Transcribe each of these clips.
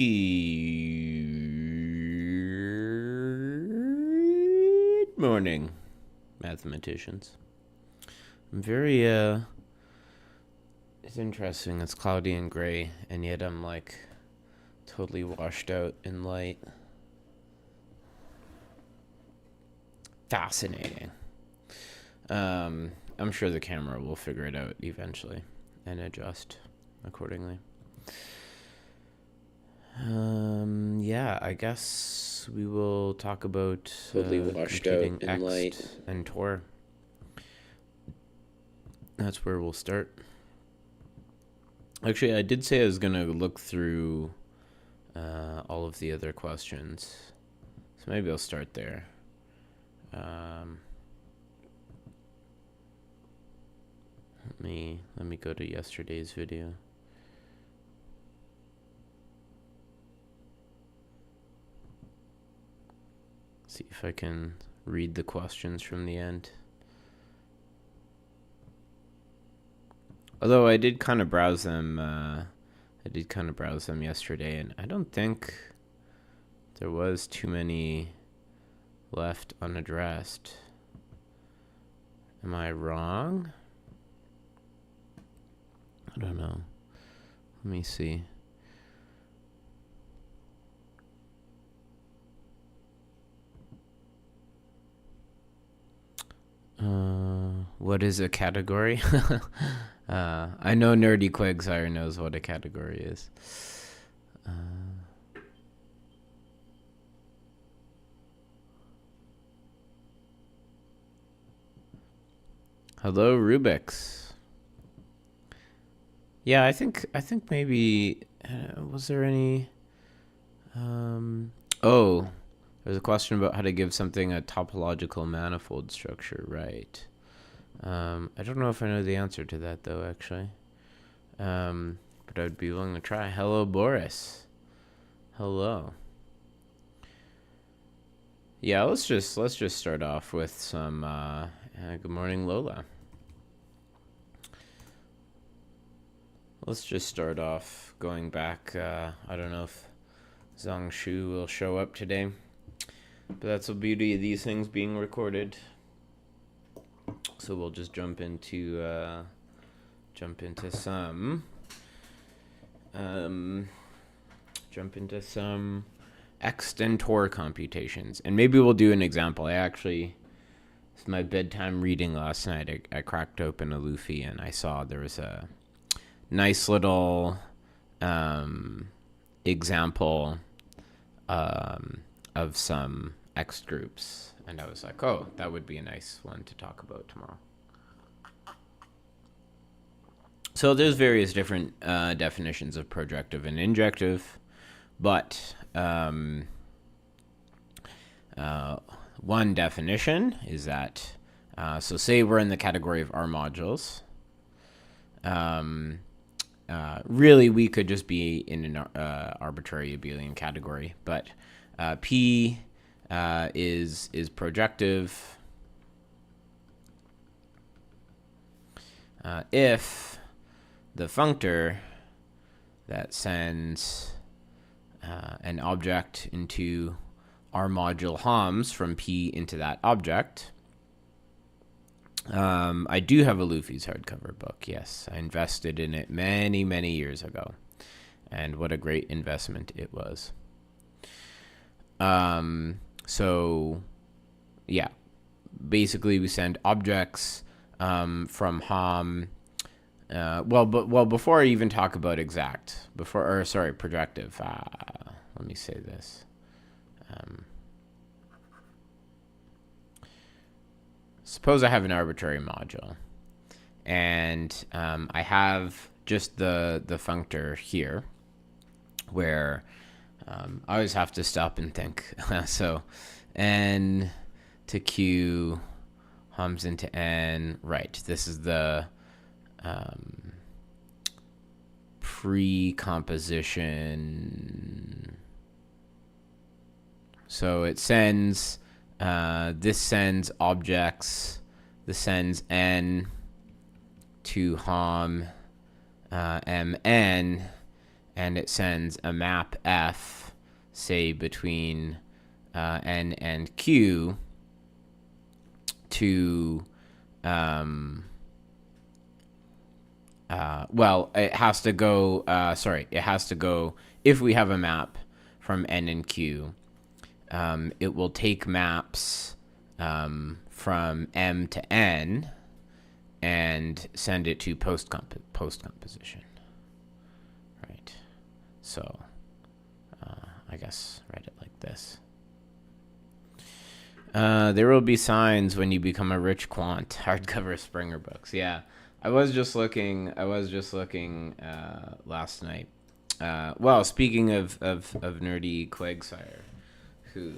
Good morning, mathematicians. I'm very, it's interesting. It's cloudy and gray, and yet I'm like totally washed out in light. Fascinating. I'm sure the camera will figure it out eventually and adjust accordingly. Yeah, I guess we will talk about Totally washed out in Ext light. and Tor. That's where we'll start. Actually, I did say I was going to look through all of the other questions. So maybe I'll start there. Let me go to yesterday's video. See if I can read the questions from the end. Although I did kind of browse them. Yesterday, and I don't think there was too many left unaddressed. Am I wrong? I don't know. Let me see. What is a category? I know Nerdy Quagsire knows what a category is. Hello, Rubik's. Yeah, I think maybe was there any? Oh, there's a question about how to give something a topological manifold structure, right? I don't know if I know the answer to that though, actually. But I'd be willing to try. Hello, Boris. Hello. Yeah, let's just start off with some good morning, Lola. Let's just start off going back. I don't know if Zhang Shu will show up today, but that's the beauty of these things being recorded. So we'll just jump into some Ext and Tor computations, and maybe we'll do an example. It's my bedtime reading last night. I cracked open a Luffy and I saw there was a nice little example of some Ext groups, and I was like, oh, that would be a nice one to talk about tomorrow. So there's various different definitions of projective and injective, but one definition is that, so say we're in the category of R modules. Really, we could just be in an arbitrary abelian category, but P is projective if the functor that sends an object into R module Homs from P into that object. I do have a Luffy's hardcover book. Yes, I invested in it many, many years ago, and what a great investment it was. So, yeah, basically we send objects from Hom. Before I even talk about projective. Let me say this. Suppose I have an arbitrary module, and I have just the functor here, where I always have to stop and think. So n to q Homs into n. Right, this is the pre-composition. So it sends, this sends objects, this sends n to Hom mn, and it sends a map F, say between N and Q to, well, it has to go, it has to go, if we have a map from N and Q, it will take maps from M to N and send it to post composition. Right. So I guess write it like this. There will be signs when you become a rich quant. Hardcover Springer books. Yeah, I was just looking last night. Well, speaking of nerdy Quagsire, who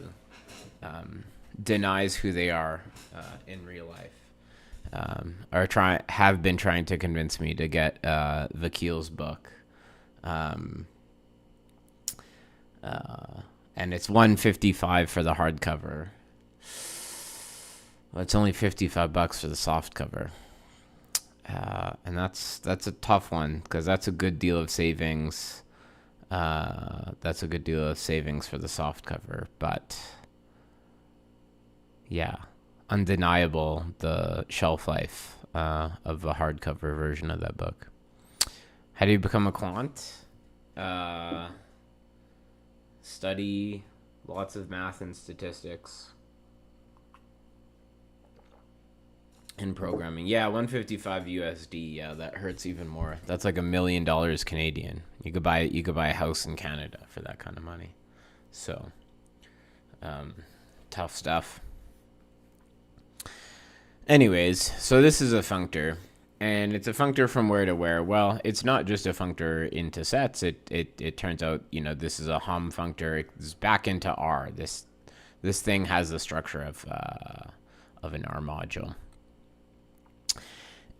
denies who they are in real life, have been trying to convince me to get Vakil's book, and it's $155 for the hardcover. Well, it's only $55 for the soft cover, and that's a tough one because that's a good deal of savings. That's a good deal of savings for the soft cover, but yeah, undeniable the shelf life of the hardcover version of that book. How do you become a quant? Study lots of math and statistics and programming. Yeah, $155 USD. Yeah, that hurts even more. That's like $1 million Canadian. You could buy a house in Canada for that kind of money. So, tough stuff. Anyways, so this is a functor, and it's a functor from where to where. Well, it's not just a functor into sets. It turns out, this is a Hom functor. It's back into R. This thing has the structure of an R module.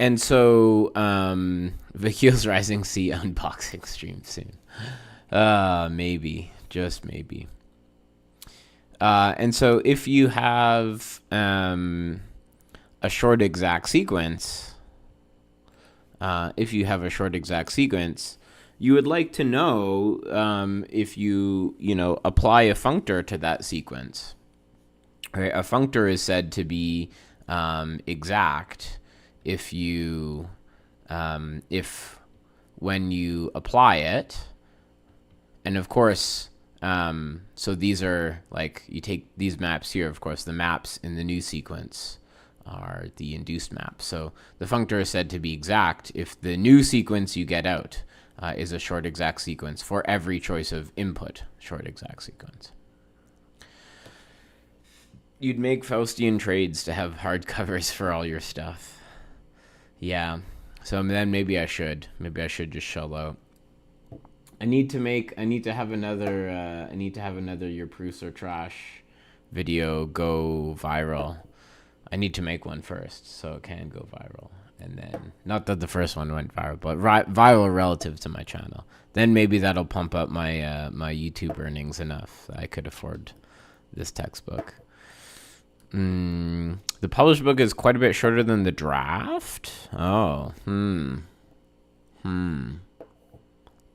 And so, Vakil's Rising Sea unboxing stream soon. Maybe, just maybe. And so if you have a short exact sequence, you would like to know if you apply a functor to that sequence. Right? A functor is said to be exact if when you apply it, and of course, so these are like, you take these maps here, of course, the maps in the new sequence are the induced maps. So the functor is said to be exact if the new sequence you get out is a short exact sequence for every choice of input short exact sequence. You'd make Faustian trades to have hardcovers for all your stuff. Yeah, so then maybe I should just shell out. I need to have another Your Proofs Are Trash video go viral. I need to make one first so it can go viral, and then, not that the first one went viral, but viral relative to my channel. Then maybe that'll pump up my my YouTube earnings enough that I could afford this textbook. The published book is quite a bit shorter than the draft. Oh,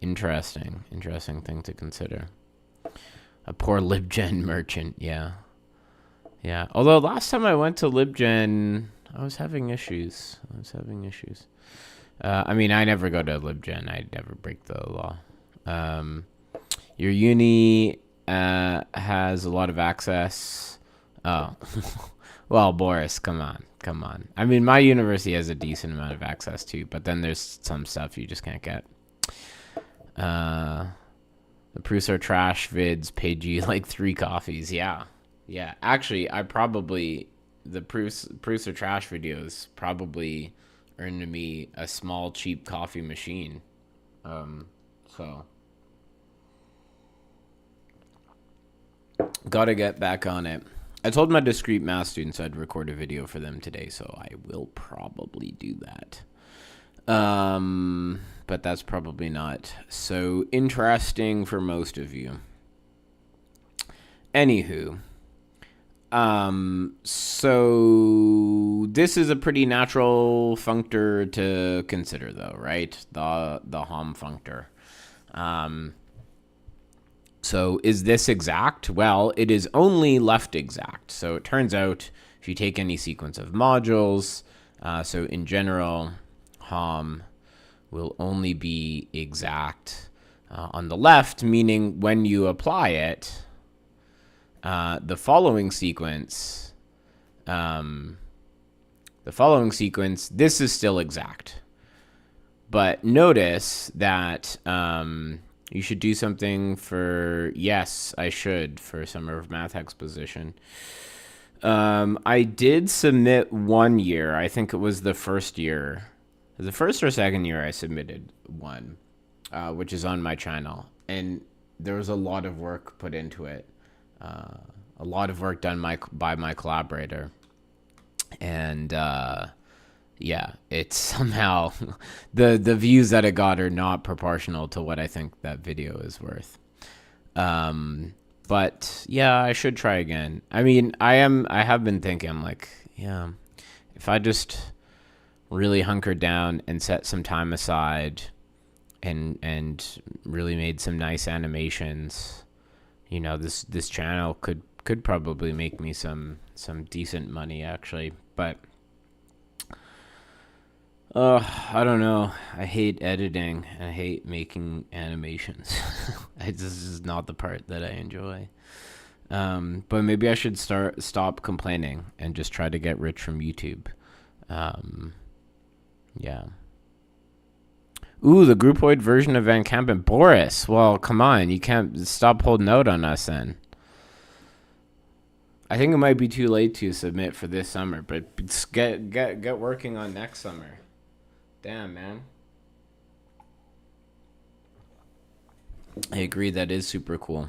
Interesting thing to consider. A poor LibGen merchant, yeah. Although last time I went to LibGen, I was having issues. I mean, I never go to LibGen. I never break the law. Your uni has a lot of access. Oh, well, Boris, come on. I mean, my university has a decent amount of access too, but then there's some stuff you just can't get. The proofs are trash vids paid you like 3 coffees. Yeah. Actually, the proofs are trash videos probably earned me a small cheap coffee machine. So gotta get back on it. I told my discrete math students I'd record a video for them today, so I will probably do that. But that's probably not so interesting for most of you. Anywho, so this is a pretty natural functor to consider, though, right? The Hom functor. So is this exact? Well, it is only left exact. So it turns out if you take any sequence of modules, so in general, HOM will only be exact on the left, meaning when you apply it, the following sequence, this is still exact. But notice that you should do something for, yes, I should, for Summer of Math Exposition. I did submit 1 year. I think it was the first year. The first or second year I submitted one, which is on my channel. And there was a lot of work put into it. A lot of work done by my collaborator. And yeah, it's somehow the views that it got are not proportional to what I think that video is worth. But yeah, I should try again. I mean, I have been thinking, I'm like, yeah, if I just really hunkered down and set some time aside and really made some nice animations, you know, this channel could probably make me some decent money actually. But I don't know. I hate editing. I hate making animations. This is not the part that I enjoy. But maybe I should stop complaining and just try to get rich from YouTube. Yeah. Ooh, the groupoid version of Van Kampen. Boris, well, come on. You can't stop holding out on us then. I think it might be too late to submit for this summer, but get working on next summer. Damn, man. I agree. That is super cool.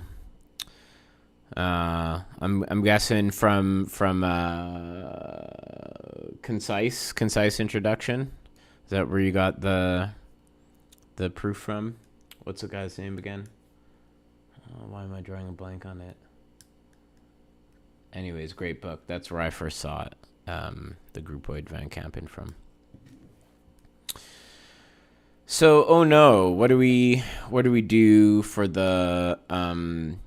I'm guessing from concise introduction. Is that where you got the proof from? What's the guy's name again? Why am I drawing a blank on it? Anyways, great book. That's where I first saw it. The groupoid Van Kampen from. So, oh no, what do we do for the HOM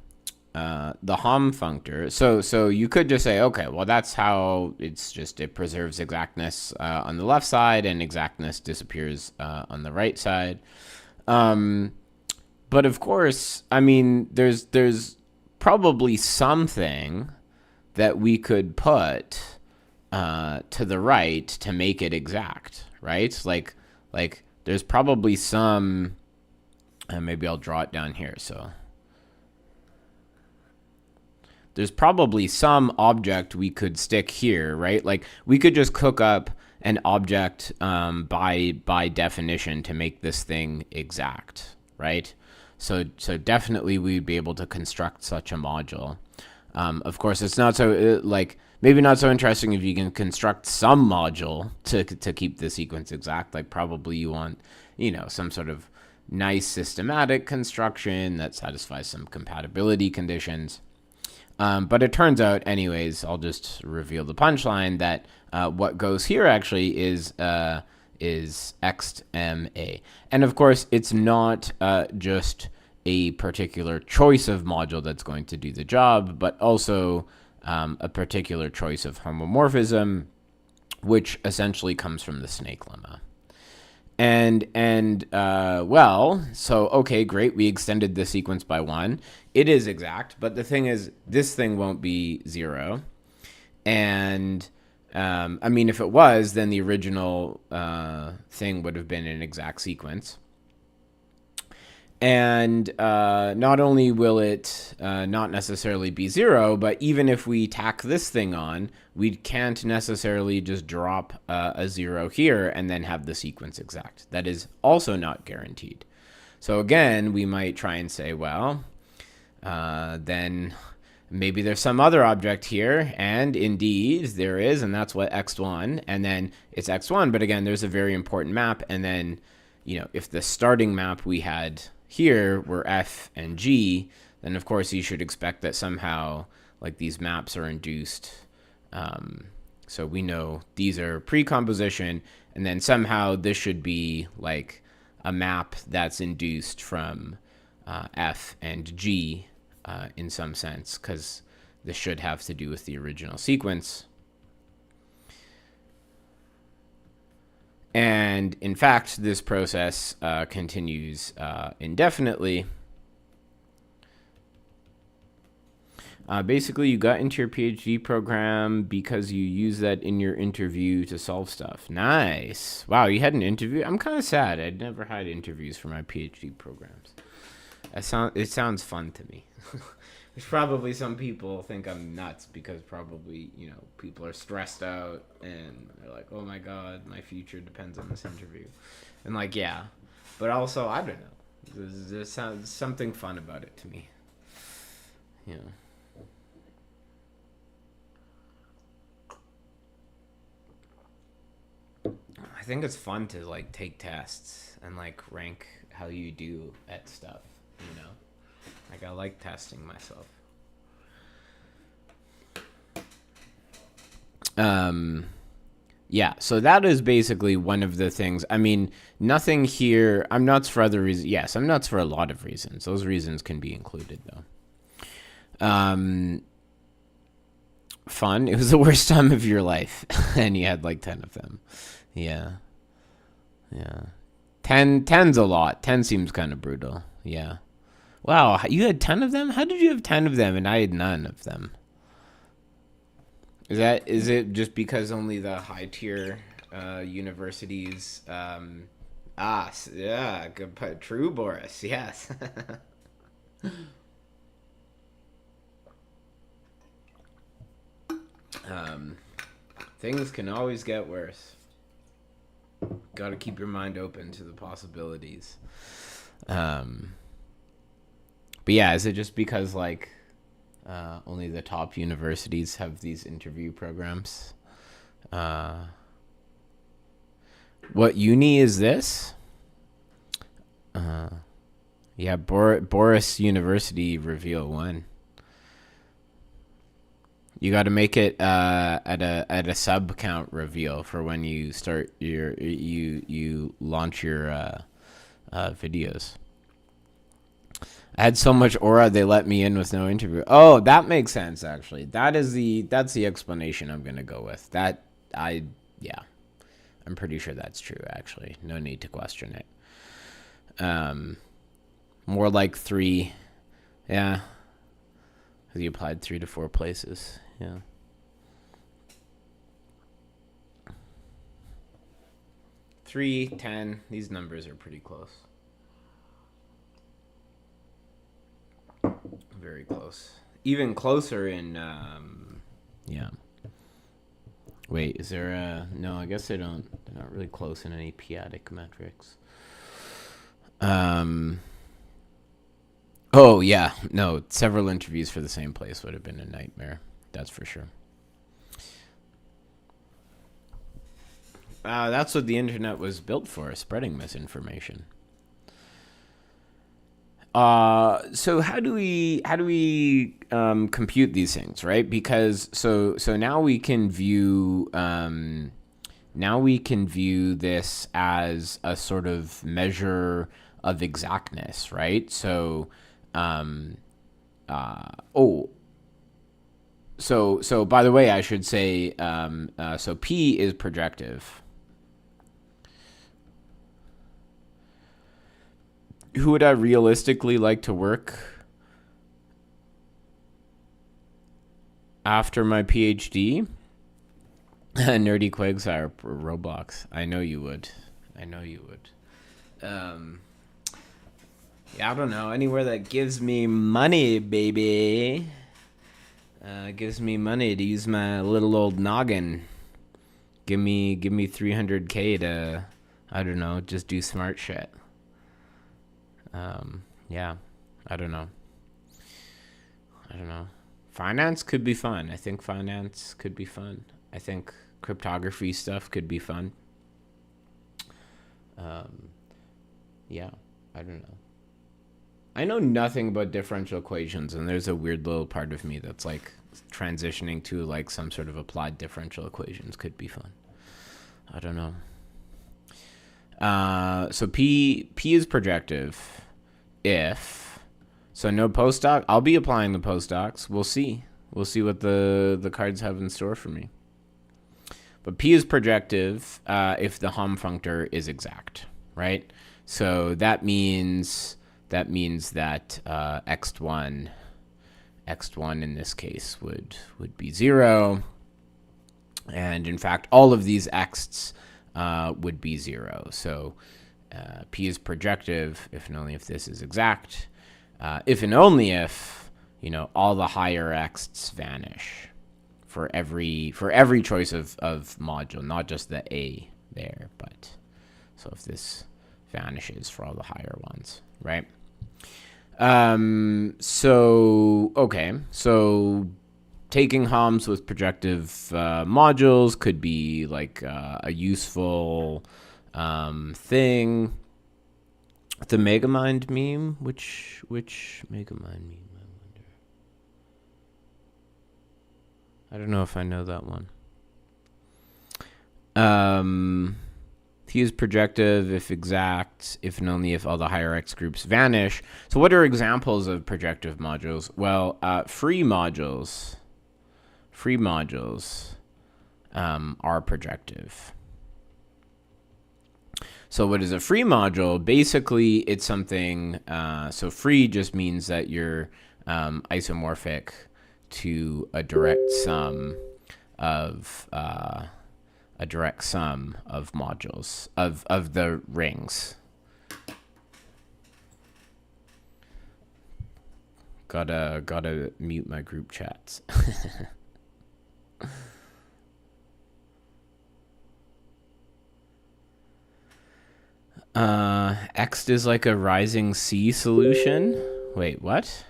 functor? So you could just say, okay, well that's how it preserves exactness on the left side and exactness disappears on the right side. But of course, I mean, there's probably something that we could put to the right to make it exact, right? Like there's probably some, and maybe I'll draw it down here. So there's probably some object we could stick here, right? Like we could just cook up an object by definition to make this thing exact, right? So definitely we'd be able to construct such a module. Of course, it's not so maybe not so interesting if you can construct some module to keep the sequence exact. Like probably you want, you know, some sort of nice systematic construction that satisfies some compatibility conditions. But it turns out, anyways, I'll just reveal the punchline that what goes here actually is Ext MA. And of course, it's not just a particular choice of module that's going to do the job, but also a particular choice of homomorphism, which essentially comes from the snake lemma. Well, so okay, great, we extended the sequence by 1. It is exact, but the thing is, this thing won't be 0. And I mean, if it was, then the original thing would have been an exact sequence. And not only will it not necessarily be 0, but even if we tack this thing on, we can't necessarily just drop a 0 here and then have the sequence exact. That is also not guaranteed. So again, we might try and say, well, then maybe there's some other object here, and indeed there is, and that's what Ext1, and then it's Ext1, but again, there's a very important map, and then, you know, if the starting map we had here were F and G, then of course you should expect that somehow like these maps are induced. So we know these are pre-composition, and then somehow this should be like a map that's induced from F and G in some sense, because this should have to do with the original sequence. And in fact, this process continues indefinitely. Basically, you got into your PhD program because you use that in your interview to solve stuff. Nice. Wow, you had an interview? I'm kind of sad. I'd never had interviews for my PhD programs. It sounds fun to me. There's probably some people think I'm nuts because probably, people are stressed out and they're like, oh my God, my future depends on this interview. And like, yeah. But also, I don't know. There's something fun about it to me. Yeah. I think it's fun to like take tests and like rank how you do at stuff, Like I like testing myself. Yeah, so that is basically one of the things. I mean, nothing here. I'm nuts for other reasons. Yes, I'm nuts for a lot of reasons. Those reasons can be included though. Fun. It was the worst time of your life, and you had like 10 of them. Yeah. 10's a lot. 10 seems kind of brutal. Yeah. Wow, you had 10 of them? How did you have 10 of them and I had none of them? Is it just because only the high tier universities yeah, good, true, Boris. Yes. Things can always get worse. Got to keep your mind open to the possibilities. But yeah, is it just because like only the top universities have these interview programs? What uni is this? Yeah, Boris University Reveal 1. You got to make it at a sub count reveal for when you start you launch your videos. I had so much aura they let me in with no interview. Oh, that makes sense actually. That's the explanation I'm gonna go with. I'm pretty sure that's true actually. No need to question it. More like 3. Yeah. Because you applied 3 to 4 places. Yeah. Three, 10. These numbers are pretty close. Very close. Even closer in, yeah. Wait, is there a... No, I guess they're not really close in any p-adic metrics. Oh, yeah. No, several interviews for the same place would have been a nightmare. That's for sure. That's what the internet was built for, spreading misinformation. So how do we compute these things, right? Because so now we can view this as a sort of measure of exactness, right? So so by the way, I should say so P is projective. Who would I realistically like to work after my PhD? Nerdy Quagsire Roblox. I know you would. Yeah, I don't know. Anywhere that gives me money, baby. Gives me money to use my little old noggin. Give me 300K to, I don't know, just do smart shit. Yeah, I don't know. Finance could be fun. I think finance could be fun. I think cryptography stuff could be fun. Yeah, I don't know. I know nothing about differential equations, and there's a weird little part of me that's like transitioning to like some sort of applied differential equations could be fun. I don't know. So P is projective if, so no postdoc. I'll be applying the postdocs. We'll see. We'll see what the cards have in store for me. But P is projective if the Hom functor is exact, right? So that means that Ext1 in this case would be 0. And in fact, all of these Exts would be 0. So P is projective if and only if this is exact. If and only if, all the higher Exts vanish for every choice of module, not just the A there, but so if this vanishes for all the higher ones, right? So taking Homs with projective modules could be like a useful thing. The Megamind meme, which Megamind meme? I wonder. I don't know if I know that one. P is projective if exact, if and only if all the higher X groups vanish. So what are examples of projective modules? Well, free modules are projective. So what is a free module? Basically, it's something, so free just means that you're isomorphic to a direct sum of modules of the rings. Gotta mute my group chats. Ext is like a rising sea solution. Wait, what?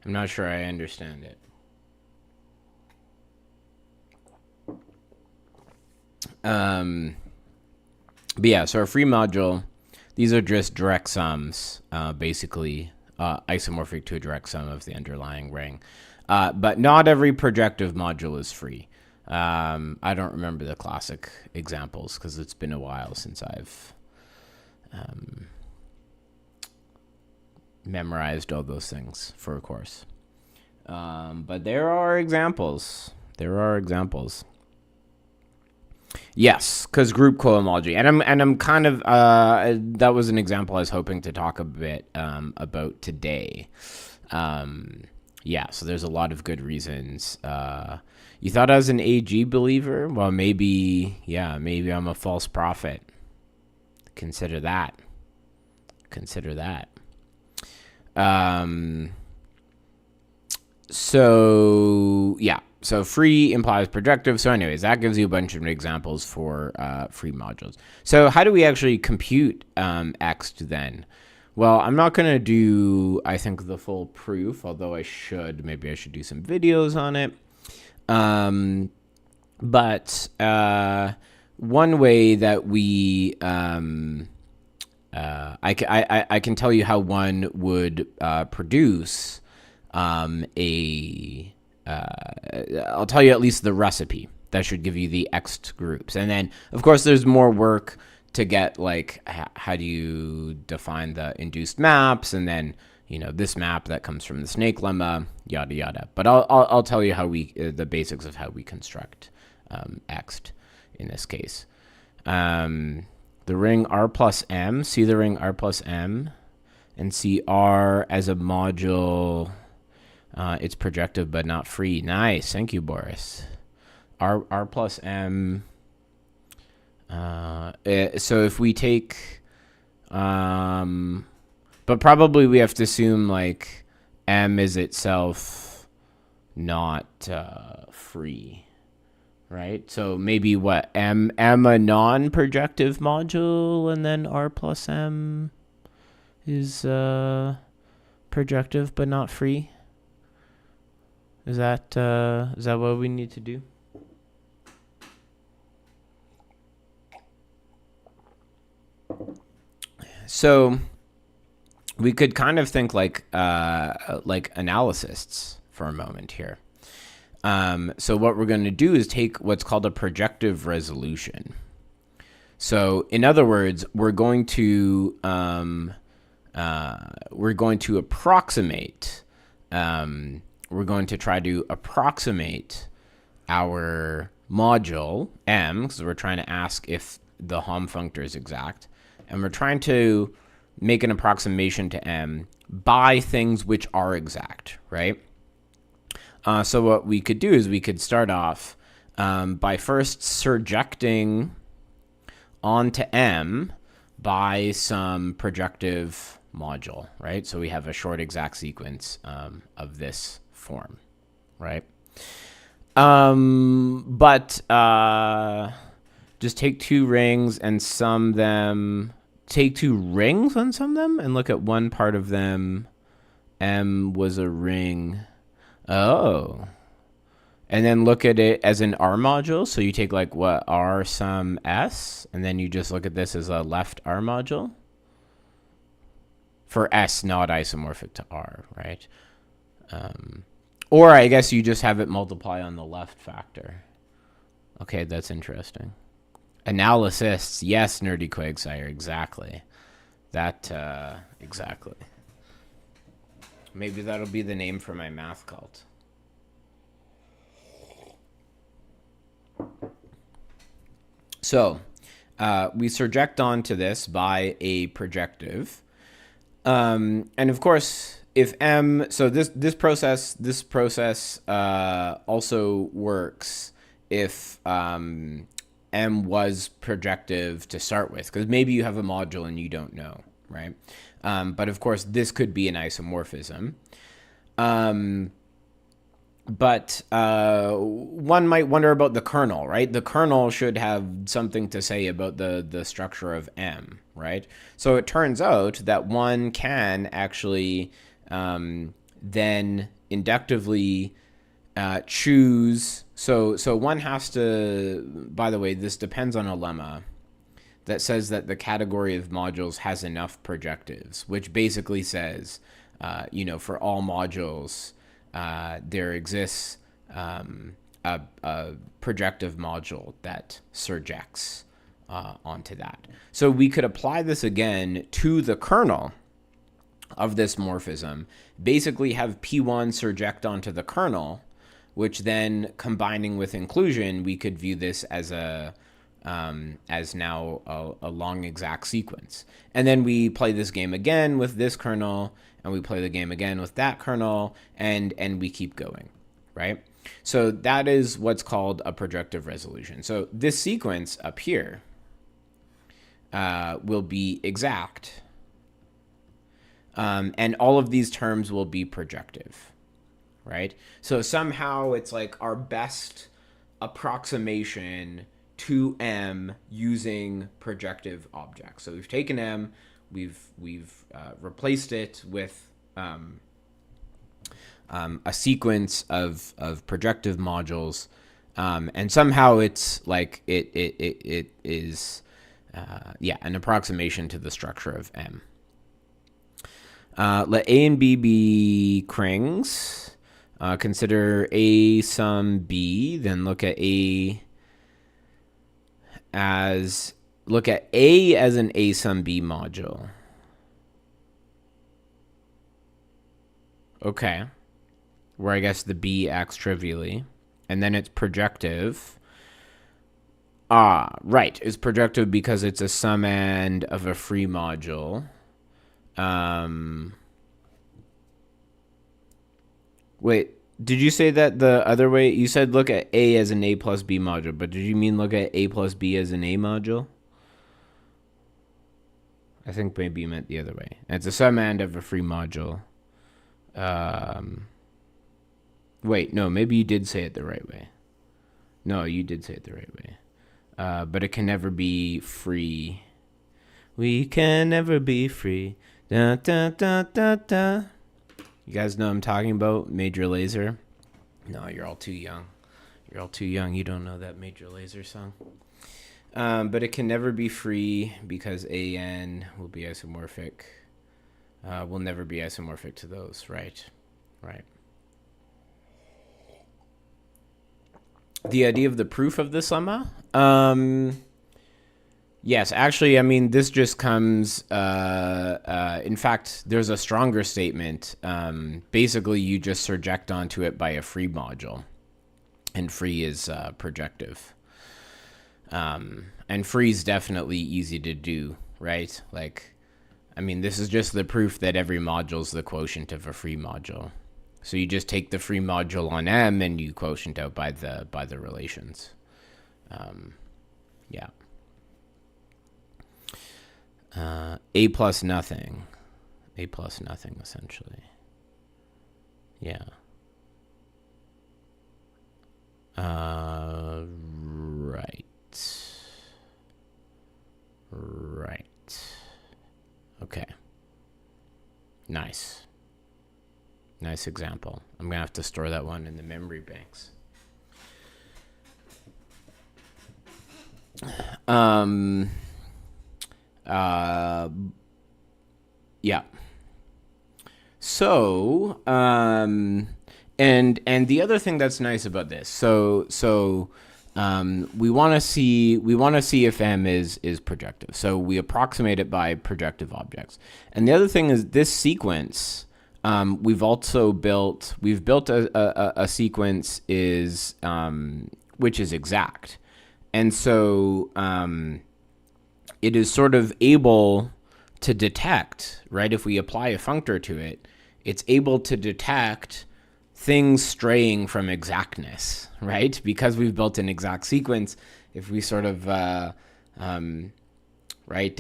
I'm not sure I understand it. But yeah, so our free module, these are just direct sums, basically isomorphic to a direct sum of the underlying ring. But not every projective module is free. I don't remember the classic examples because it's been a while since I've memorized all those things for a course. But there are examples. Yes, because group cohomology, and I'm kind of that was an example I was hoping to talk a bit about today. Yeah, so there's a lot of good reasons. You thought I was an AG believer? Well, maybe I'm a false prophet. Consider that. So yeah. So free implies projective. So anyways, that gives you a bunch of examples for free modules. So how do we actually compute Ext then? Well, I'm not going to do, I think, the full proof, although I should. Maybe I should do some videos on it. But one way that we, I can tell you how one would produce I'll tell you at least the recipe that should give you the Ext groups. And then, of course, there's more work to get, like, how do you define the induced maps, and then, this map that comes from the snake lemma, yada, yada. But I'll tell you how the basics of how we construct Ext in this case. The ring R plus M, see the ring R plus M, and see R as a module. It's projective but not free. Nice. Thank you, Boris. R plus M. So if we take, but probably we have to assume like M is itself not free, right? So maybe what, M a non-projective module, and then R plus M is projective but not free. Is that what we need to do? So we could kind of think like analysists for a moment here. So what we're going to do is take what's called a projective resolution. So in other words, we're going to approximate. We're going to try to approximate our module M, because we're trying to ask if the Hom functor is exact, and we're trying to make an approximation to M by things which are exact, right? So what we could do is we could start off by first surjecting onto M by some projective module, right? So we have a short exact sequence of this form, right? But just take two rings and sum them. Take two rings and sum them, and look at one part of them. M was a ring. Oh. And then look at it as an R module. So you take like what, R sum S, and then you just look at this as a left R module. For S not isomorphic to R, right? Or I guess you just have it multiply on the left factor. Okay, that's interesting. Analysists, yes, Nerdy Quagsire, exactly. That, exactly. Maybe that'll be the name for my math cult. So, we surject onto this by a projective. And of course, if M, so this process also works if M was projective to start with, because maybe you have a module and you don't know, right? But of course, this could be an isomorphism. But one might wonder about the kernel, right? The kernel should have something to say about the structure of M, right? So it turns out that one can actually then inductively choose. So one has to, by the way, this depends on a lemma that says that the category of modules has enough projectives, which basically says, for all modules, there exists a projective module that surjects onto that. So we could apply this again to the kernel of this morphism, basically have P1 surject onto the kernel, which then combining with inclusion, we could view this as as now a long exact sequence. And then we play this game again with this kernel, and we play the game again with that kernel, and we keep going, right? So that is what's called a projective resolution. So this sequence up here will be exact, and all of these terms will be projective, right? So somehow it's like our best approximation to M using projective objects. So we've taken M, we've replaced it with a sequence of projective modules, and somehow it's like it is an approximation to the structure of M. Let A and B be Krings. Consider A sum B, then look at A as an A sum B module. Okay. Where I guess the B acts trivially. And then it's projective. Right. It's projective because it's a summand of a free module. Wait, did you say that the other way? You said look at A as an A plus B module, but did you mean look at A plus B as an A module? I think maybe you meant the other way. And it's a summand of a free module. Wait, no, maybe you did say it the right way. No, you did say it the right way. But it can never be free. We can never be free. Da, da, da, da, da. You guys know what I'm talking about? Major Lazer? No, you're all too young. You're all too young. You don't know that Major Lazer song. but it can never be free because an will be isomorphic. Will never be isomorphic to those, right? Right. The idea of the proof of this lemma? Yes, actually, I mean, this just comes, in fact, there's a stronger statement. Basically, you just surject onto it by a free module, and free is projective. And free is definitely easy to do, right? Like, I mean, this is just the proof that every module is the quotient of a free module. So you just take the free module on M and you quotient out by the relations. Yeah. A plus nothing. A plus nothing, essentially. Yeah. Right. Right. Okay. Nice. Nice example. I'm going to have to store that one in the memory banks. Yeah. So, and the other thing that's nice about this, we want to see if M is projective. So we approximate it by projective objects. And the other thing is this sequence, we've built a sequence which is exact. And so it is sort of able to detect, right? If we apply a functor to it, it's able to detect things straying from exactness, right? Because we've built an exact sequence, if we sort of, right,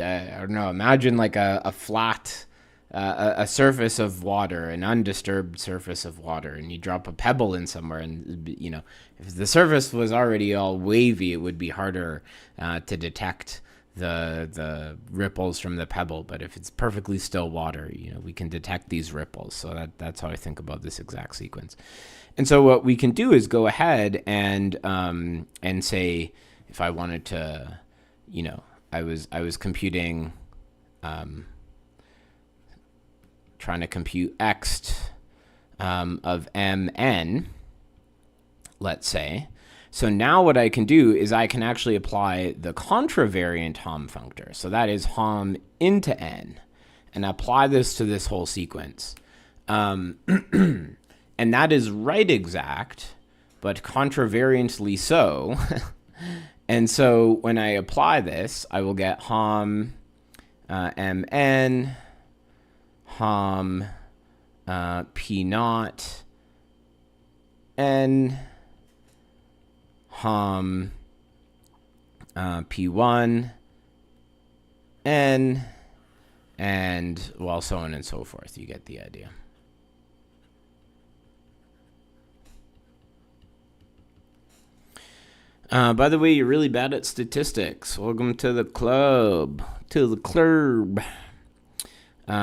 I don't know, imagine like a flat, a surface of water, an undisturbed surface of water, and you drop a pebble in somewhere, and, you know, if the surface was already all wavy, it would be harder to detect the ripples from the pebble. But if it's perfectly still water, you know, we can detect these ripples. So that's how I think about this exact sequence. And so what we can do is go ahead and say, if I wanted to, you know, I was computing, trying to compute Ext of mn, let's say. So now what I can do is I can actually apply the contravariant Hom functor. So that is Hom into n, and apply this to this whole sequence. And that is right exact, but contravariantly so. And so when I apply this, I will get Hom mn, Hom p naught n, Hom p1 n, and well, so on and so forth. You get the idea. By the way, you're really bad at statistics. Welcome to the club. How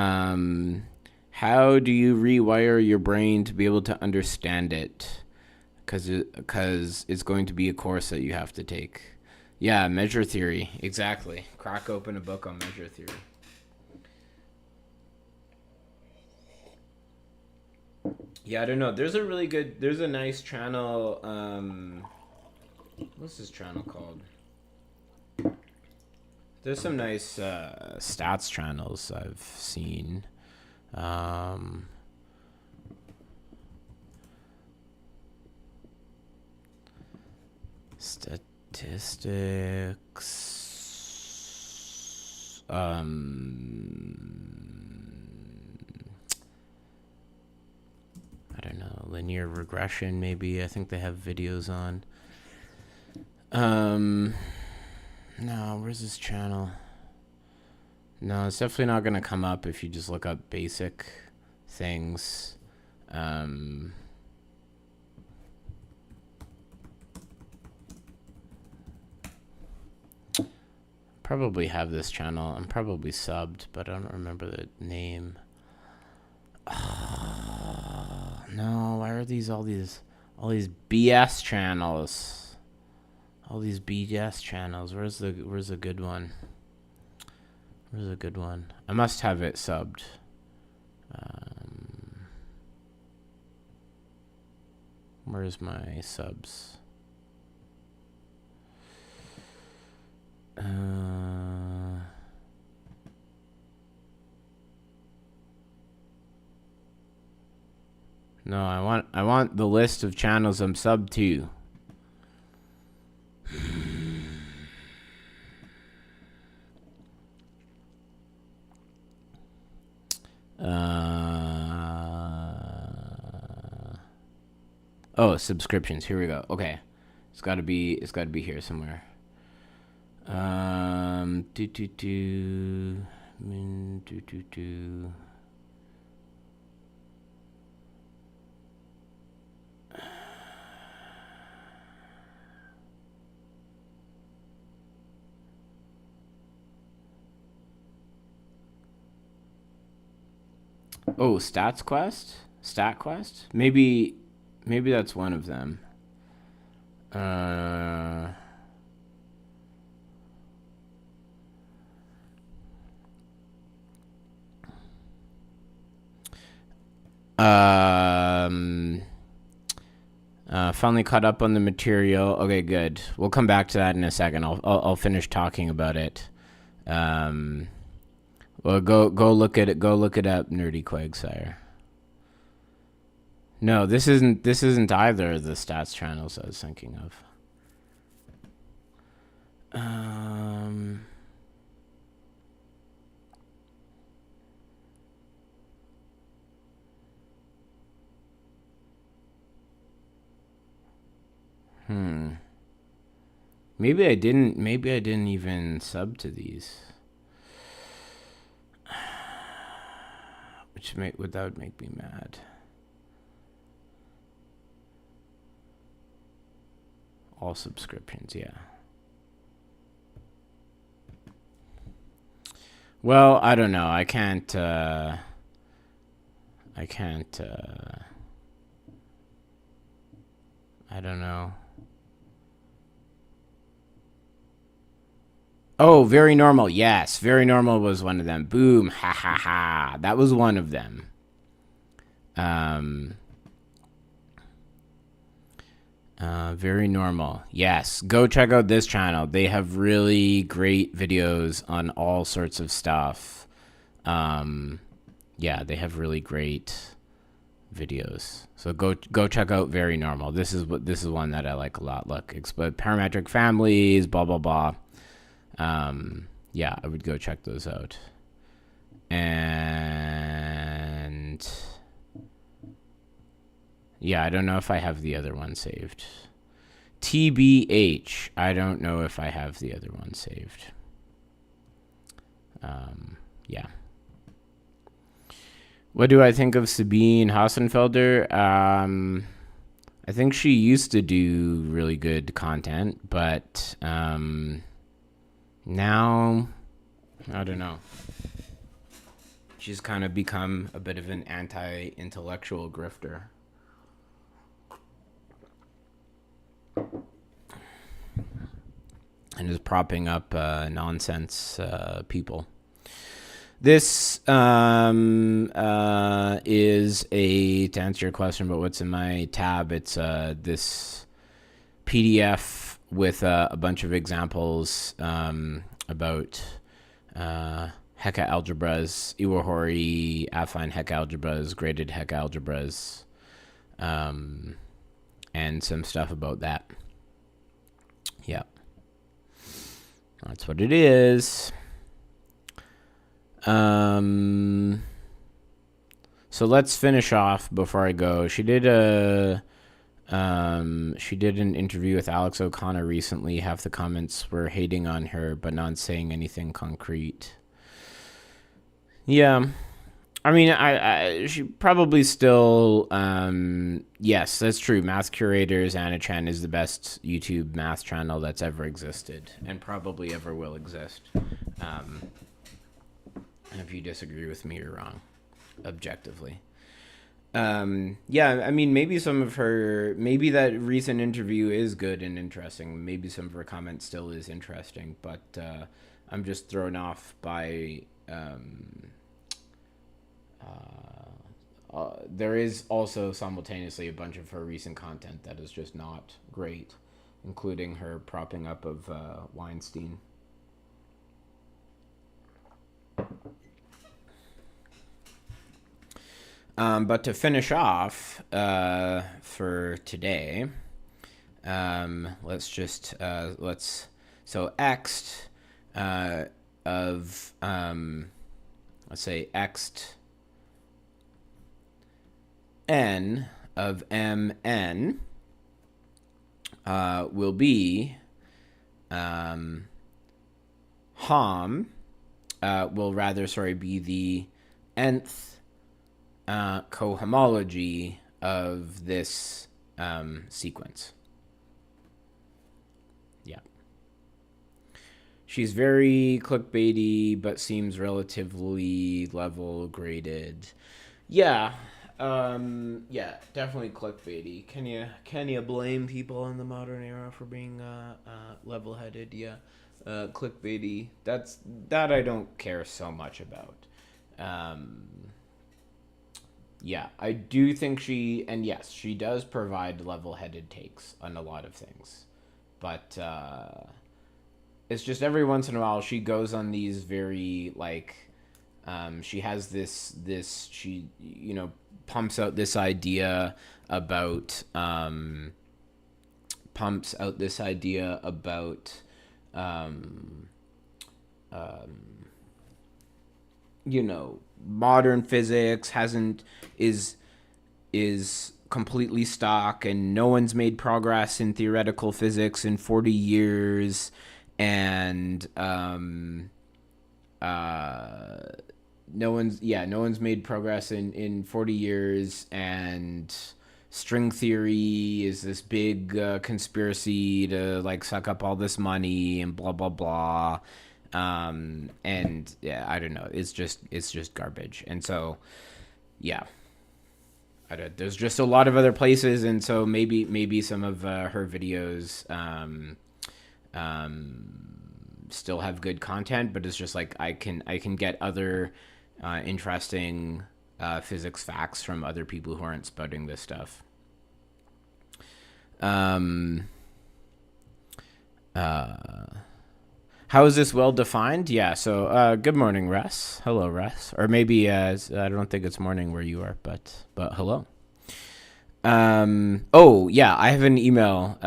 do you rewire your brain to be able to understand it? Because it's going to be a course that you have to take. Yeah, measure theory. Exactly. Crack open a book on measure theory. Yeah, I don't know. There's a nice channel. What's this channel called? There's some nice stats channels I've seen. Statistics. I don't know, linear regression maybe. I think they have videos on. No, where's this channel? No, it's definitely not going to come up if you just look up basic things. Probably have this channel. I'm probably subbed, but I don't remember the name. Oh, no, why are all these BS channels? All these BS channels. Where's the good one? Where's a good one? I must have it subbed. Where's my subs? No, I want the list of channels I'm subbed to. Oh, subscriptions. Here we go. Okay, it's got to be here somewhere. Oh, Stats Quest? Stat Quest? Maybe that's one of them. Finally caught up on the material. Okay, good. We'll come back to that in a second. I'll finish talking about it. Well, go look at it. Go look it up, Nerdy Quagsire. No, this isn't either of the stats channels I was thinking of. Maybe I didn't even sub to these. That would make me mad. All subscriptions, yeah. Well, I don't know. I can't I don't know. Oh, Very Normal. Yes, Very Normal was one of them. Boom. Ha ha ha. That was one of them. Very Normal. Yes. Go check out this channel. They have really great videos on all sorts of stuff. Yeah, they have really great videos. So go check out Very Normal. This is one that I like a lot. Look, parametric families, blah blah blah. Yeah, I would go check those out. And yeah, I don't know if I have the other one saved. TBH. I don't know if I have the other one saved. Yeah. What do I think of Sabine Hassenfelder? I think she used to do really good content, but now, I don't know. She's kind of become a bit of an anti-intellectual grifter. And is propping up nonsense people. This is to answer your question about what's in my tab, it's this PDF with a bunch of examples about Hecke algebras, Iwahori, affine Hecke algebras, graded Hecke algebras, and some stuff about that. Yeah. That's what it is. So let's finish off before I go. She did an interview with Alex O'Connor recently. Half the comments were hating on her, but not saying anything concrete. Yeah. I mean, she probably still, yes, that's true. Math Curators, Anna Chen is the best YouTube math channel that's ever existed and probably ever will exist. If you disagree with me, you're wrong, objectively. Yeah, I mean, maybe some of her, maybe that recent interview is good and interesting. Maybe some of her comments still is interesting, but I'm just thrown off by. There is also simultaneously a bunch of her recent content that is just not great, including her propping up of Weinstein. But to finish off for today, let's just so Ext of let's say Ext n of mn will be Hom will rather be the nth cohomology of this sequence. Yeah. She's very clickbaity, but seems relatively level graded. Yeah. Yeah, definitely clickbaity. Can you blame people in the modern era for being level-headed? Yeah. Clickbaity. That I don't care so much about. Yeah, I do think and yes, she does provide level-headed takes on a lot of things, but it's just every once in a while she goes on these very she has this she pumps out this idea about modern physics is completely stuck and no one's made progress in theoretical physics in 40 years, and no one's made progress in 40 years, and string theory is this big conspiracy to suck up all this money and blah blah blah. And yeah, I don't know, it's just garbage. And so yeah, there's just a lot of other places, and so maybe some of her videos still have good content, but it's just I can get other interesting physics facts from other people who aren't spouting this stuff. How is this well defined? Yeah. So good morning, Russ. Hello, Russ. Or maybe I don't think it's morning where you are, but hello. Oh yeah, I have an email.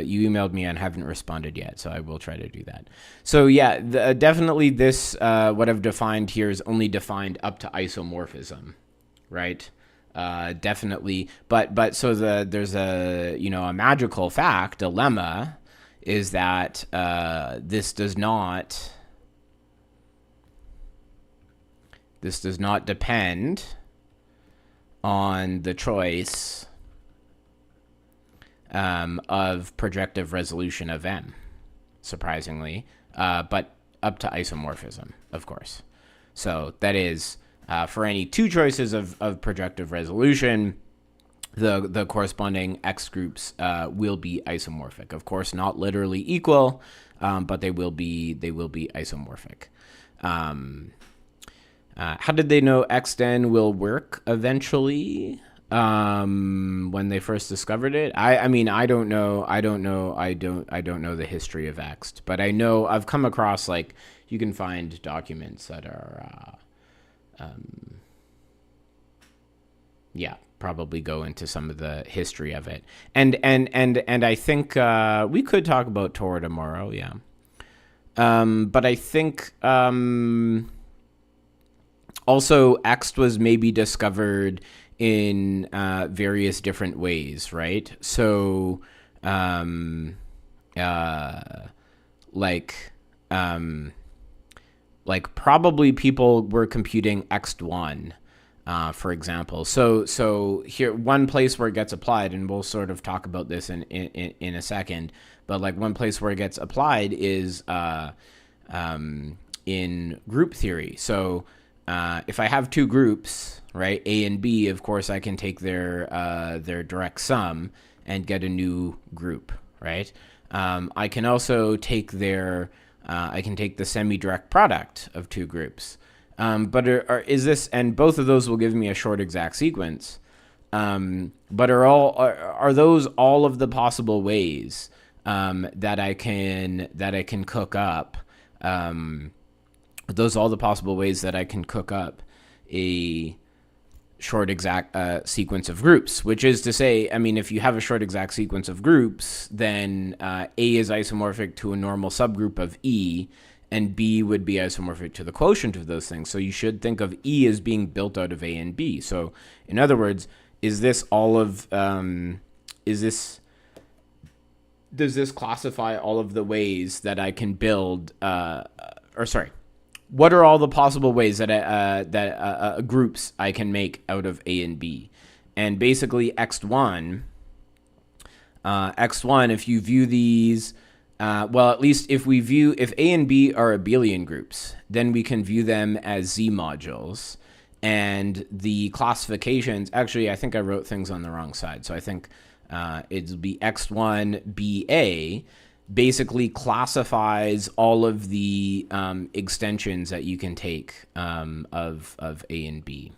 You emailed me and haven't responded yet, so I will try to do that. So yeah, definitely this what I've defined here is only defined up to isomorphism, right? Definitely, but so there's a a magical fact, a lemma, is that this does not depend on the choice of projective resolution of M, surprisingly, but up to isomorphism, of course. So that is for any two choices of projective resolution, the corresponding X groups will be isomorphic. Of course, not literally equal, but they will be isomorphic. How did they know Xn will work eventually? When they first discovered it, I mean I don't know the history of Ext, but I know I've come across you can find documents that are probably go into some of the history of it, and I think we could talk about Tor tomorrow, yeah. But I think also Ext was maybe discovered in various different ways, right? So probably people were computing Ext1, for example. So here, one place where it gets applied, and we'll sort of talk about this in a second, but one place where it gets applied is in group theory. So if I have two groups, right, A and B, of course I can take their direct sum and get a new group, right? I can also take I can take the semi-direct product of two groups. But is this, and both of those will give me a short exact sequence. But are those all of the possible ways that I can cook up? Those all the possible ways that I can cook up a short exact sequence of groups, which is to say, I mean, if you have a short exact sequence of groups, then A is isomorphic to a normal subgroup of E, and B would be isomorphic to the quotient of those things. So you should think of E as being built out of A and B. So in other words, is this all of, does this classify all of the ways that I can build, what are all the possible ways that groups I can make out of A and B? And basically Ext1, if you view these, well, at least if A and B are abelian groups, then we can view them as Z-modules. And the classifications, actually, I think I wrote things on the wrong side. So I think it'll be Ext1BA, basically classifies all of the extensions that you can take of A and B.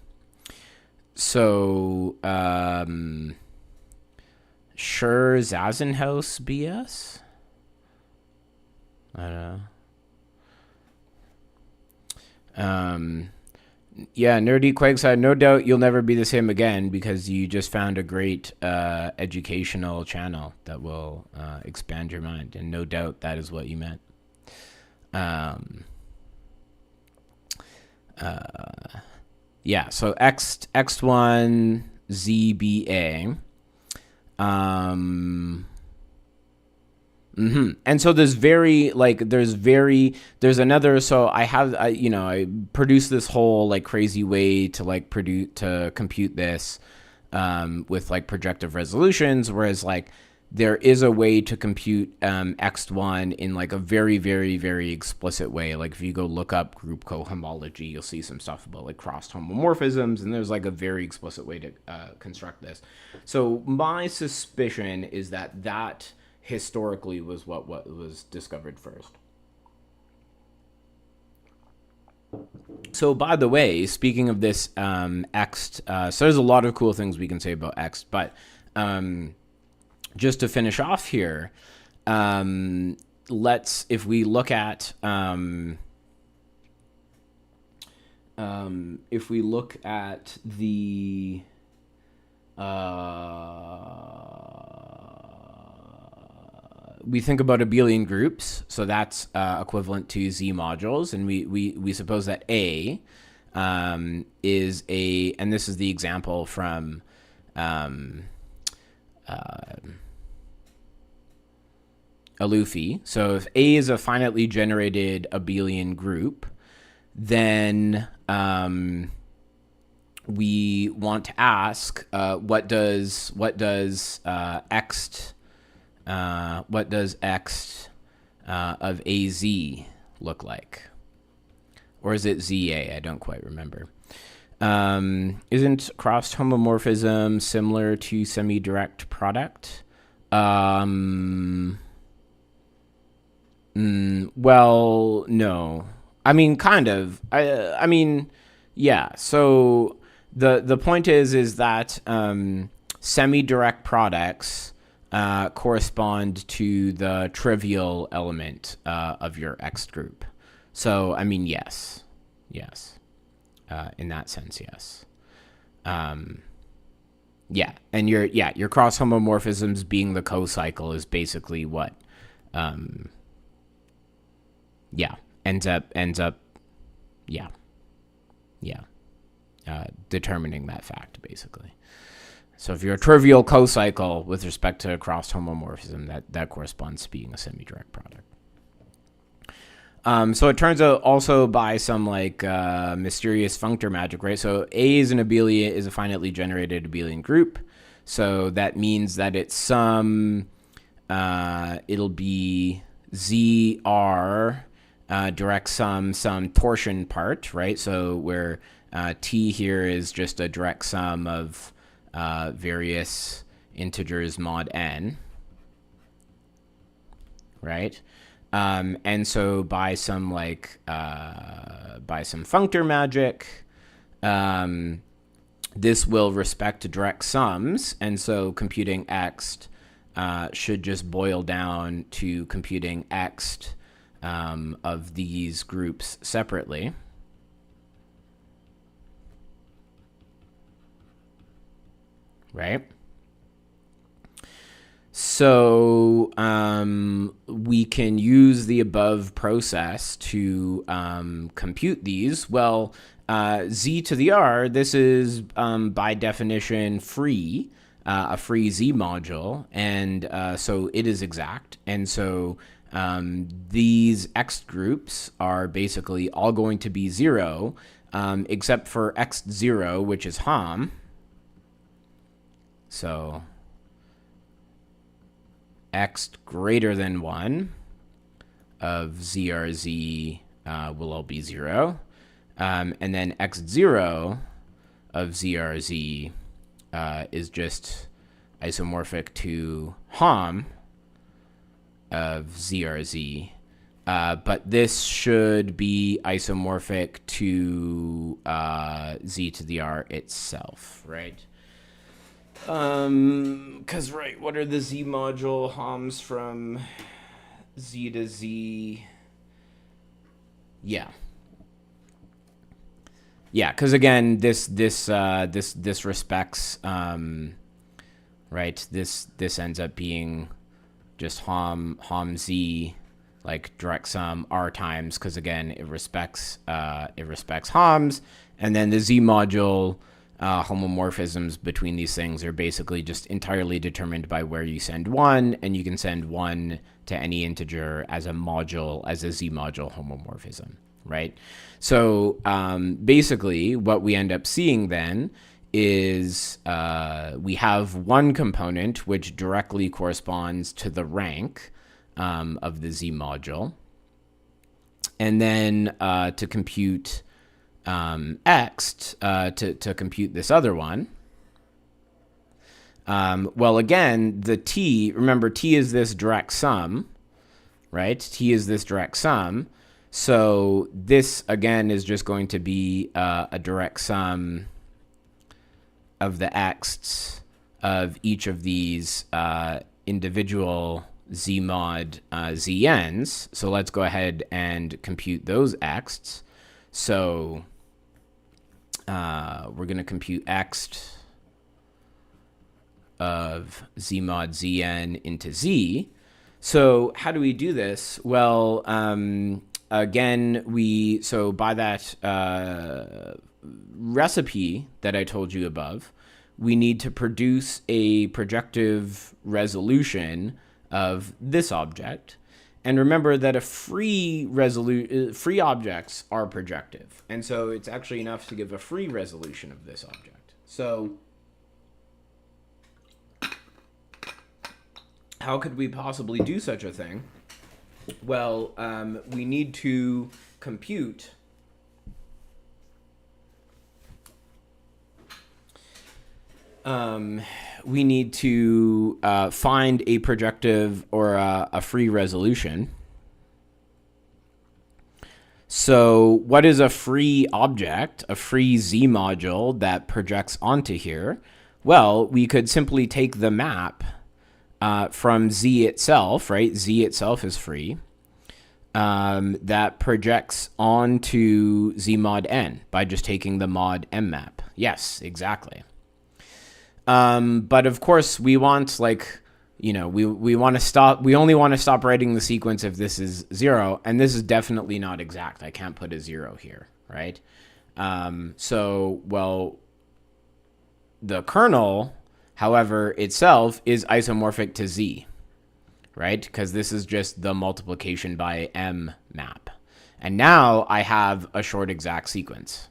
So sure, Zazenhaus BS? I don't know. Yeah, Nerdy Quagside, no doubt you'll never be the same again because you just found a great educational channel that will expand your mind, and no doubt that is what you meant. Yeah, so Ext1 ZBA. And so there's another, so I produced this whole like crazy way to compute this with like projective resolutions, whereas like there is a way to compute Ext1 in like a very, very, very explicit way. Like if you go look up group cohomology, you'll see some stuff about like crossed homomorphisms, and there's like a very explicit way to construct this. So my suspicion is that historically was what was discovered first. So by the way, speaking of this Ext, so there's a lot of cool things we can say about Ext, but just to finish off here, if we look at the we think about abelian groups, so that's equivalent to Z-modules, and we suppose that A is a, and this is the example from Aloufy. So if A is a finitely generated abelian group, then we want to ask what does Ext of AZ look like? Or is it ZA? I don't quite remember. Isn't crossed homomorphism similar to semi-direct product? Well, no. I mean, kind of. I mean, yeah. So the point is that semi-direct products correspond to the trivial element of your Ext group. So, I mean, yes. In that sense, yes. Yeah, and your cross homomorphisms being the co-cycle is basically what ends up determining that fact, basically. So if you're a trivial co-cycle with respect to cross homomorphism, that corresponds to being a semi-direct product. So it turns out also by some like mysterious functor magic, right? So A is a finitely generated abelian group. So that means that it's some, it'll be ZR direct sum some torsion part, right? So where t here is just a direct sum of various integers mod n, right? And so by some functor magic, this will respect direct sums, and so computing Ext should just boil down to computing Ext of these groups separately. Right? So we can use the above process to compute these. Well, z to the r, this is by definition free, a free z module, and so it is exact. And so these Ext groups are basically all going to be 0, except for Ext 0, which is Hom. So Ext greater than 1 of ZRZ will all be 0. And then Ext 0 of ZRZ is just isomorphic to Hom of ZRZ. But this should be isomorphic to Z to the R itself, right? Because, right, what are the Z module Homs from Z to Z? Yeah. Yeah, because again, this respects, right, this ends up being just Hom Z, like direct sum R times, because again, it respects Homs, and then the Z module homomorphisms between these things are basically just entirely determined by where you send 1, and you can send 1 to any integer as a module, as a Z module homomorphism, right? So basically what we end up seeing then is we have one component which directly corresponds to the rank of the Z module, and then to compute Ext, to compute this other one. Well, again, the t, remember, t is this direct sum, right? T is this direct sum. So this, again, is just going to be a direct sum of the Exts of each of these individual Z mod Zns. So let's go ahead and compute those Exts. So we're going to compute Ext of Z mod Zn into Z. So how do we do this? Well, again, so by that recipe that I told you above, we need to produce a projective resolution of this object. And remember that a free objects are projective. And so it's actually enough to give a free resolution of this object. So how could we possibly do such a thing? Well, we need to compute we need to find a projective or a free resolution. So what is a free object, a free Z module that projects onto here? Well, we could simply take the map from Z itself, right? Z itself is free. That projects onto Z mod N by just taking the mod M map. Yes, exactly. But of course we want, like, you know, we want to stop, we only want to stop writing the sequence if this is 0, and this is definitely not exact. I can't put a 0 here, right? So, well, the kernel, however, itself is isomorphic to Z, right? Because this is just the multiplication by M map. And now I have a short exact sequence.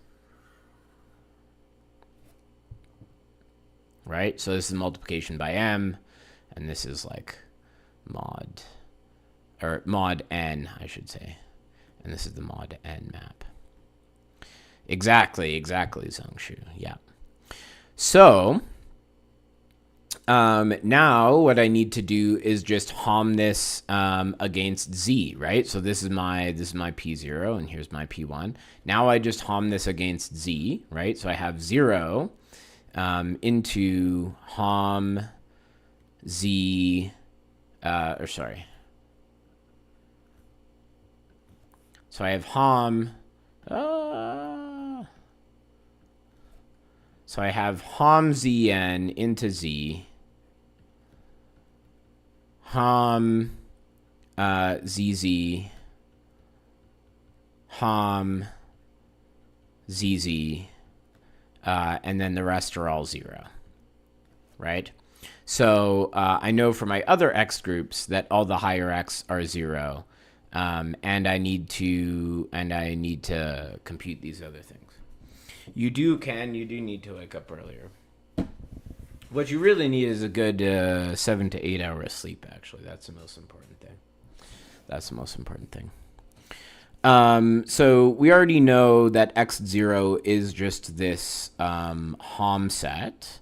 Right? So this is multiplication by M, and this is like mod N, I should say. And this is the mod n map. Exactly, Zongshu. Yeah. So now what I need to do is just hom this against Z, right? So this is my P0 and here's my P1. Now I just hom this against Z, right? So I have 0 into hom Z, sorry. So I have hom, so I have hom Zn into Z, hom ZZ, hom ZZ, and then the rest are all 0, right? So I know for my other X groups that all the higher X are 0, and I need to compute these other things. You do need to wake up earlier. What you really need is a good 7 to 8 hours sleep, actually. That's the most important thing. So we already know that X0 is just this hom set,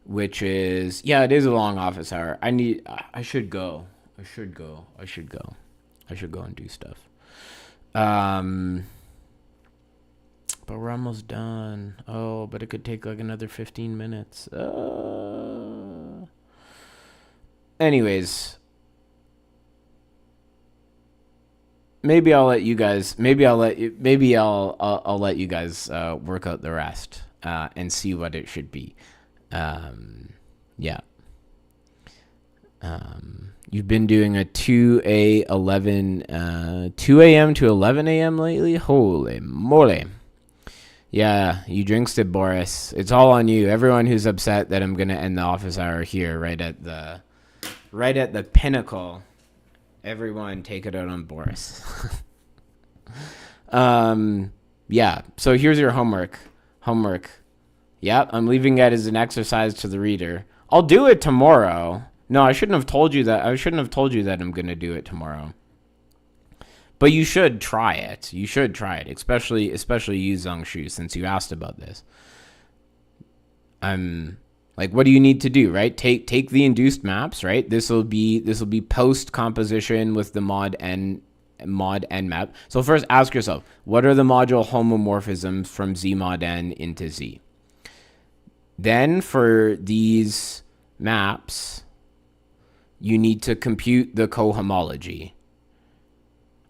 which is, yeah, it is a long office hour. I should go and do stuff. But we're almost done. Oh, but it could take like another 15 minutes. Anyways, maybe I'll let you guys. I'll let you guys work out the rest and see what it should be. Yeah. You've been doing a 2 a.m. to 11 a.m. lately. Holy moly. Yeah, you jinxed it, Boris. It's all on you. Everyone who's upset that I'm gonna end the office hour here, right at the pinnacle. Everyone, take it out on Boris. Yeah. So here's your homework. Yep, I'm leaving it as an exercise to the reader. I'll do it tomorrow. No, I shouldn't have told you that. I'm gonna do it tomorrow. But you should try it. Especially you, Zongshu, since you asked about this. Like, what do you need to do, right? Take the induced maps, right? This will be post composition with the mod n map. So first ask yourself, what are the module homomorphisms from Z mod n into Z? Then for these maps, you need to compute the cohomology.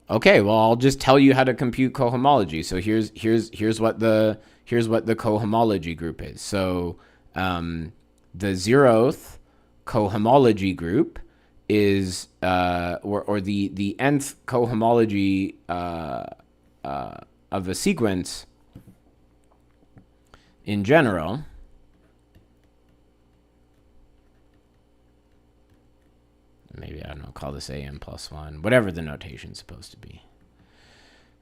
Okay, well, I'll just tell you how to compute cohomology. So here's what the cohomology group is. So the 0th cohomology group is or the nth cohomology of a sequence in general. Maybe, I don't know, call this AN plus 1, whatever the notation's supposed to be.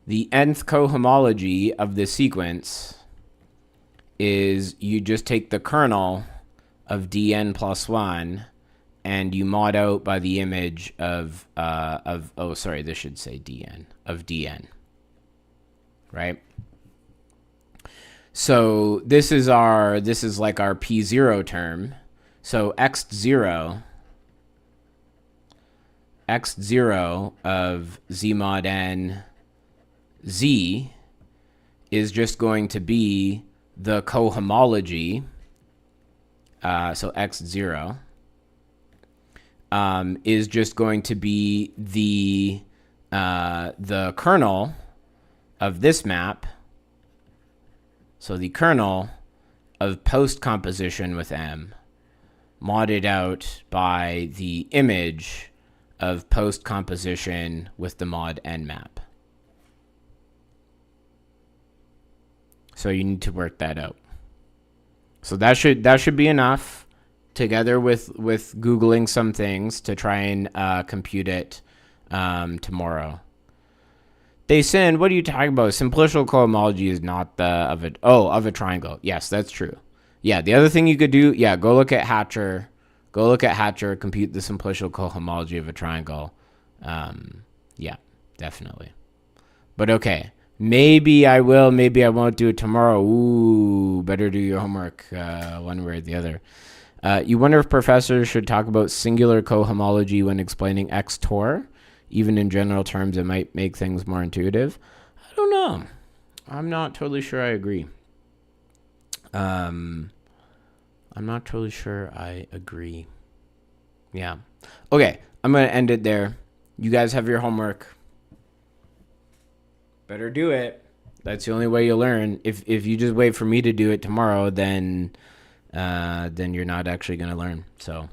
The nth cohomology of the sequence is you just take the kernel of dn plus 1 and you mod out by the image of this should say dn, of dn, right? So this is like our P0 term. So Ext0 of Z mod n Z is just going to be the cohomology. So Ext0 is just going to be the kernel of this map. So the kernel of post composition with M modded out by the image of post composition with the mod n map. So you need to work that out. So that should be enough, together with Googling some things to try and compute it tomorrow. Daesin, what are you talking about? Simplicial cohomology is not of a triangle. Yes, that's true. Yeah, the other thing you could do, go look at Hatcher. Compute the simplicial cohomology of a triangle. Yeah, definitely. But okay. Maybe I will, maybe I won't do it tomorrow. Ooh, better do your homework one way or the other. You wonder if professors should talk about singular cohomology when explaining X-tor. Even in general terms, it might make things more intuitive. I don't know. I'm not totally sure I agree. I'm not totally sure I agree. Yeah. Okay, I'm going to end it there. You guys have your homework. Better do it. That's the only way you'll learn. If you just wait for me to do it tomorrow, then you're not actually going to learn. So